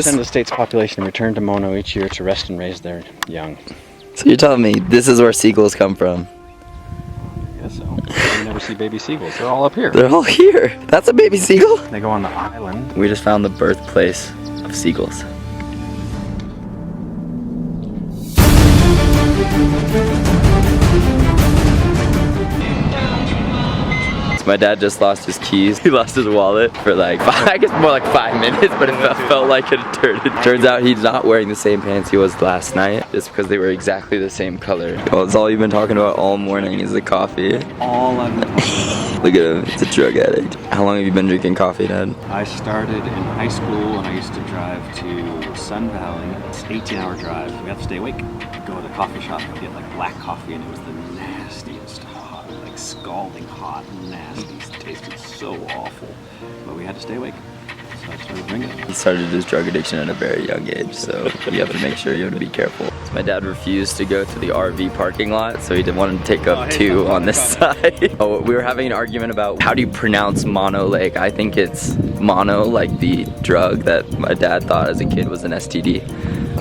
80% of the state's population return to Mono each year to rest and raise their young. So you're telling me this is where seagulls come from? I guess so. You never see baby seagulls. They're all up here. They're all here. That's a baby seagull? They go on the island. We just found the birthplace of seagulls. My dad just lost his keys. He lost his wallet for like, I guess more like 5 minutes, but it felt like it turns out he's not wearing the same pants he was last night, just because they were exactly the same color. Well, it's all you've been talking about all morning is the coffee. All I've been talking about. Look at him, he's a drug addict. How long have you been drinking coffee, Dad? I started in high school and I used to drive to Sun Valley. It's an 18-hour drive. We have to stay awake. Go to the coffee shop and get like black coffee, and it was the nastiest hot, like scalding hot, nasty. It tasted so awful, but we had to stay awake. So I started drinking it. He started his drug addiction at a very young age, so you have to make sure you have to be careful. So my dad refused to go to the RV parking lot, so he didn't want to take up two on this side. Oh, we were having an argument about how do you pronounce Mono Lake. I think it's mono, like the drug that my dad thought as a kid was an STD.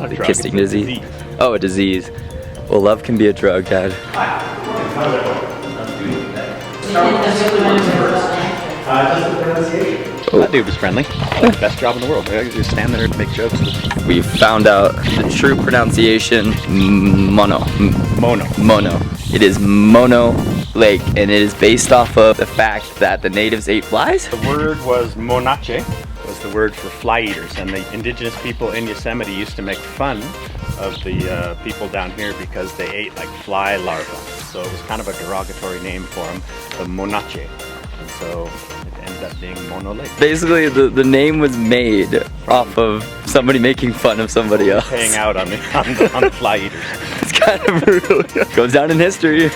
The kissing disease. Oh, a disease. Well, love can be a drug, Dad. Oh. That dude was friendly. Best job in the world. I just stand there and make jokes. We found out the true pronunciation, Mono. It is Mono Lake, and it is based off of the fact that the natives ate flies. The word was monache, was the word for fly eaters, and the indigenous people in Yosemite used to make fun of the people down here because they ate like fly larvae. So it was kind of a derogatory name for them, the monache. And so it ended up being Mono Lake. Basically, the name was made off of somebody making fun of somebody else. Paying out on the fly eaters. It's kind of brutal. Goes down in history.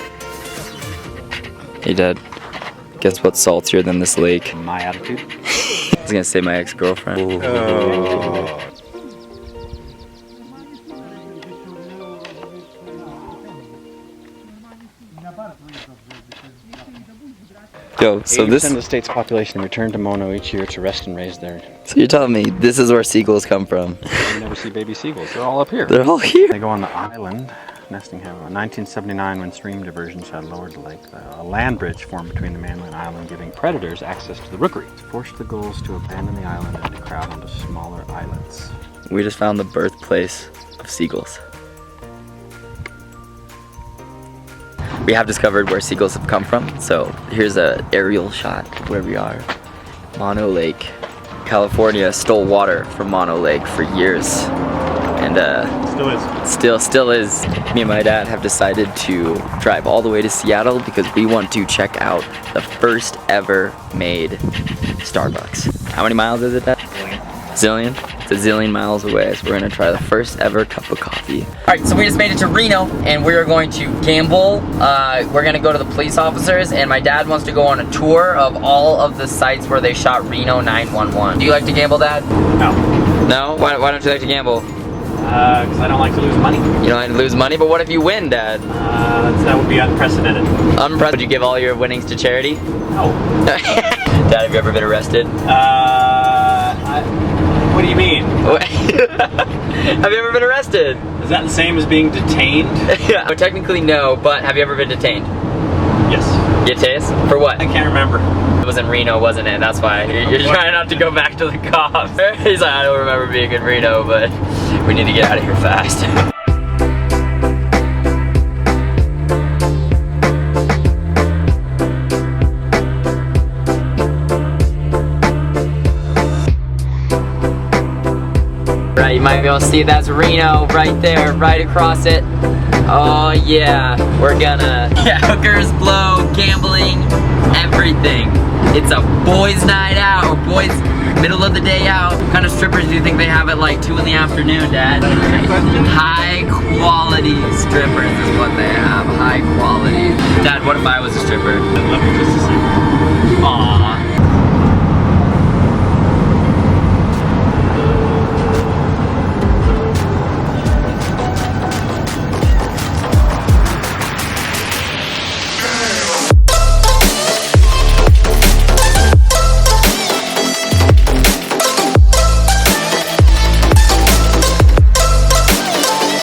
Hey, Dad. Guess what's saltier than this lake? My attitude. I was gonna say my ex-girlfriend. Oh. Yo, so 80% of the state's population return to Mono each year to rest and raise their... So you're telling me this is where seagulls come from? You never see baby seagulls. They're all up here. They're all here. They go on the island, nesting heavily. In 1979, when stream diversions had lowered the lake, a land bridge formed between the mainland island, giving predators access to the rookery. It forced the gulls to abandon the island and to crowd onto smaller islets. We just found the birthplace of seagulls. We have discovered where seagulls have come from, so here's an aerial shot of where we are. Mono Lake. California stole water from Mono Lake for years, and still is. Me and my dad have decided to drive all the way to Seattle because we want to check out the first ever made Starbucks. How many miles is it, Dad? Zillion? It's a zillion miles away, so we're gonna try the first ever cup of coffee. Alright, so we just made it to Reno, and we're going to gamble. We're gonna go to the police officers, and my dad wants to go on a tour of all of the sites where they shot Reno 911. Do you like to gamble, Dad? No. No? Why don't you like to gamble? Because I don't like to lose money. You don't like to lose money, but what if you win, Dad? That would be unprecedented. Unprecedented. Would you give all your winnings to charity? No. Dad, have you ever been arrested? What do you mean? Have you ever been arrested? Is that the same as being detained? Yeah. Well, technically no, but have you ever been detained? Yes. Get tased? For what? I can't remember. It was in Reno, wasn't it? That's why. You're trying not to go back to the cops. He's like, I don't remember being in Reno, but we need to get out of here fast. Right, you might be able to see that's Reno right there, right across it. Oh yeah, we're gonna, hookers, blow, gambling, everything. It's a boys' night out, or boys' middle of the day out. What kind of strippers do you think they have at like 2 in the afternoon, Dad? High quality strippers is what they have, high quality. Dad, what if I was a stripper? I'd love you just to see. Aww.